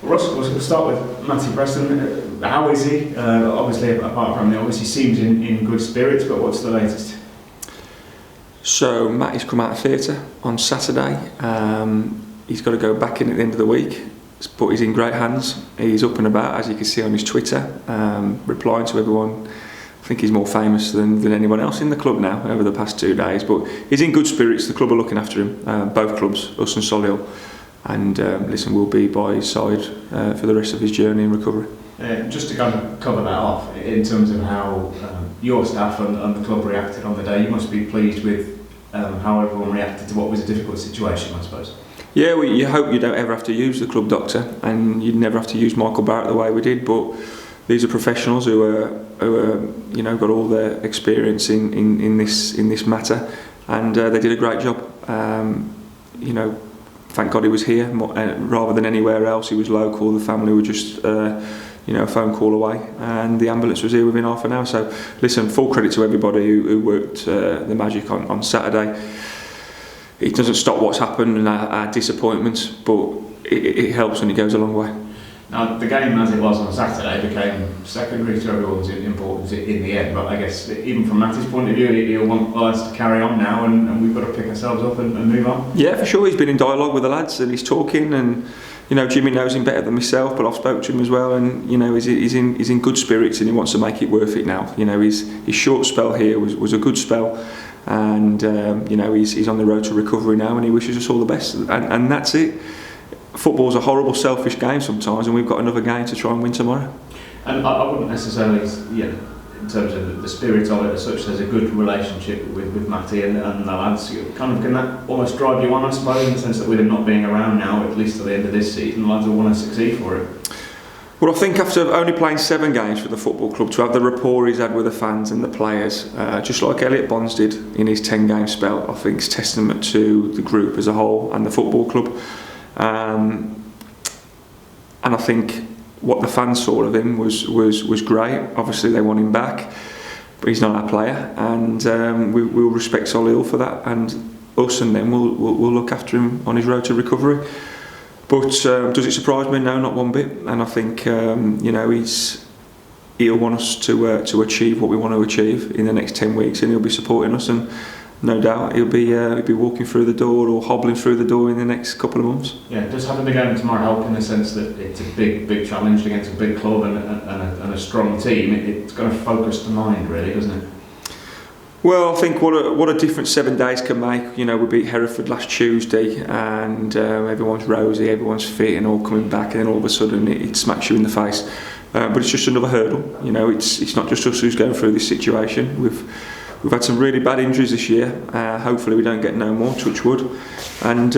Russ, we'll start with Matty Preston. How is he? Obviously, apart from he seems in good spirits, but what's the latest? So Matty's come out of theatre on Saturday. He's got to go back in at the end of the week, but he's in great hands. He's up and about, as you can see on his Twitter, replying to everyone. I think he's more famous than anyone else in the club now over the past 2 days, but he's in good spirits. The club are looking after him, both clubs, us and Solihull, and listen, we'll be by his side for the rest of his journey in recovery. Just to kind of cover that off, in terms of how your staff and the club reacted on the day, you must be pleased with how everyone reacted to what was a difficult situation, I suppose. Yeah, you hope you don't ever have to use the club doctor, and you'd never have to use Michael Barrett the way we did, but these are professionals who are got all their experience in this matter, and they did a great job. Thank God he was here rather than anywhere else. He was local. The family were just a phone call away, and the ambulance was here within half an hour. So listen, full credit to everybody who worked the magic on Saturday. It doesn't stop what's happened and our disappointments, but it helps and it goes a long way. Now, the game as it was on Saturday became secondary to everyone's importance in the end, but I guess even from Matty's point of view, he'll want the lads to carry on now, and we've got to pick ourselves up and move on. Yeah, for sure. He's been in dialogue with the lads and he's talking, and Jimmy knows him better than myself, but I've spoken to him as well, and he's in good spirits and he wants to make it worth it now. His short spell here was a good spell, and he's on the road to recovery now, and he wishes us all the best, and that's it. Football's a horrible, selfish game sometimes, and we've got another game to try and win tomorrow. And I wouldn't necessarily, in terms of the spirit of it as such, there's a good relationship with Matty and the lads. Can that almost drive you on, I suppose, in the sense that with him not being around now, at least till the end of this season, the lads will want to succeed for it? Well, I think after only playing 7 games for the football club, to have the rapport he's had with the fans and the players, just like Elliot Bonds did in his 10-game spell, I think is testament to the group as a whole and the football club. And I think what the fans saw of him was great. Obviously they want him back, but he's not our player, and we'll respect Solihull for that, and us and them we'll look after him on his road to recovery. But does it surprise me? No, not one bit. And I think he'll want us to achieve what we want to achieve in the next 10 weeks, and he'll be supporting us, and no doubt he'll be walking through the door or hobbling through the door in the next couple of months. Yeah, does having the game tomorrow help in the sense that it's a big challenge against a big club and a strong team? It's going to focus the mind, really, doesn't it? Well, I think what a difference 7 days can make. We beat Hereford last Tuesday, and everyone's rosy, everyone's fit and all coming back, and then all of a sudden it smacks you in the face. But it's just another hurdle. It's not just us who's going through this situation. We've had some really bad injuries this year. Hopefully we don't get no more, touch wood. And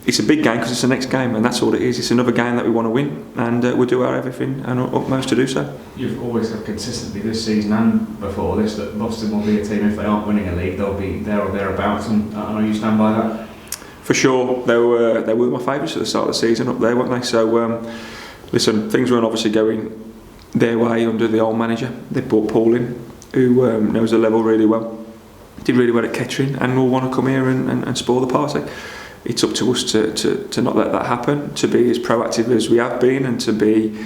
it's a big game because it's the next game, and that's all it is. It's another game that we want to win, and we'll do our everything and our utmost to do so. You've always said consistently this season and before this that Boston will be a team, if they aren't winning a league, they'll be there or thereabouts, and I know you stand by that. For sure, they were my favourites at the start of the season up there, weren't they? So listen, things weren't obviously going their way under the old manager. They brought Paul in, who knows the level really well, did really well at Kettering, and will want to come here and spoil the party. It's up to us to not let that happen, to be as proactive as we have been, and to be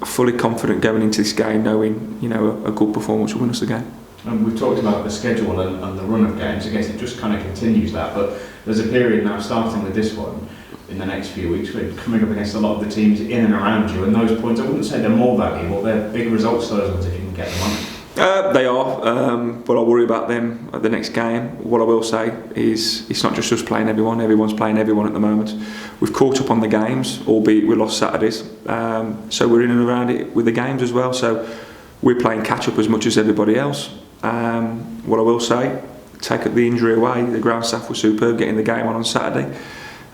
fully confident going into this game, knowing a good performance will win us the game. And we've talked about the schedule and the run of games. I guess it just kind of continues that, but there's a period now starting with this one in the next few weeks we're coming up against a lot of the teams in and around you, and those points, I wouldn't say they're more valuable, they're big results, those ones, if you can get them on. They are, but I worry about them at the next game. What I will say is it's not just us playing everyone, everyone's playing everyone at the moment. We've caught up on the games, albeit we lost Saturdays, so we're in and around it with the games as well, so we're playing catch up as much as everybody else. What I will say, take the injury away, the ground staff were superb getting the game on Saturday,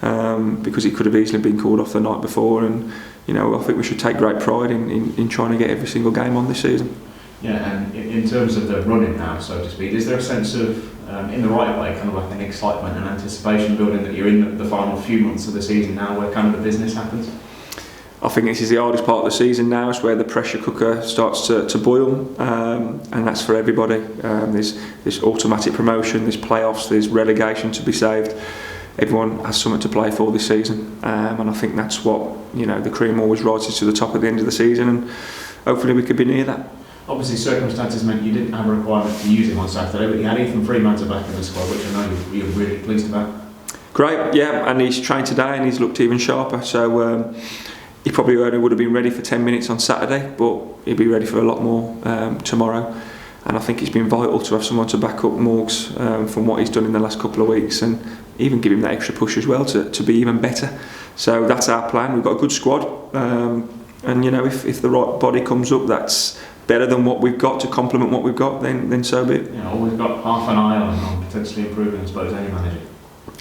because it could have easily been called off the night before, and I think we should take great pride in trying to get every single game on this season. Yeah, and in terms of the running now, so to speak, is there a sense of, in the right way, kind of like an excitement and anticipation building that you're in the final few months of the season now where kind of the business happens? I think this is the hardest part of the season now. It's where the pressure cooker starts to boil, and that's for everybody. There's automatic promotion, there's playoffs, there's relegation to be saved. everyone has something to play for this season, and I think that's what, you know, the cream always rises to the top at the end of the season, and hopefully we could be near that. Obviously, circumstances meant you didn't have a requirement to use him on Saturday, but you had Ethan Freemantle back in the squad, which I know you're really pleased about. Great, yeah, and he's trained today and he's looked even sharper, so he probably only would have been ready for 10 minutes on Saturday, but he'll be ready for a lot more tomorrow. And I think it's been vital to have someone to back up Morgs from what he's done in the last couple of weeks, and even give him that extra push as well to be even better. So that's our plan. We've got a good squad, and you know, if the right body comes up that's better than what we've got to complement what we've got, then so be it. You know, we've got half an eye on potentially improving, I suppose, any manager.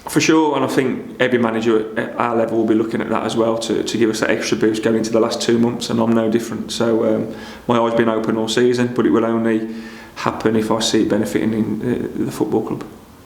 For sure, and I think every manager at our level will be looking at that as well to give us that extra boost going into the last 2 months, and I'm no different. So my eye's been open all season, but it will only happen if I see it benefiting in the football club.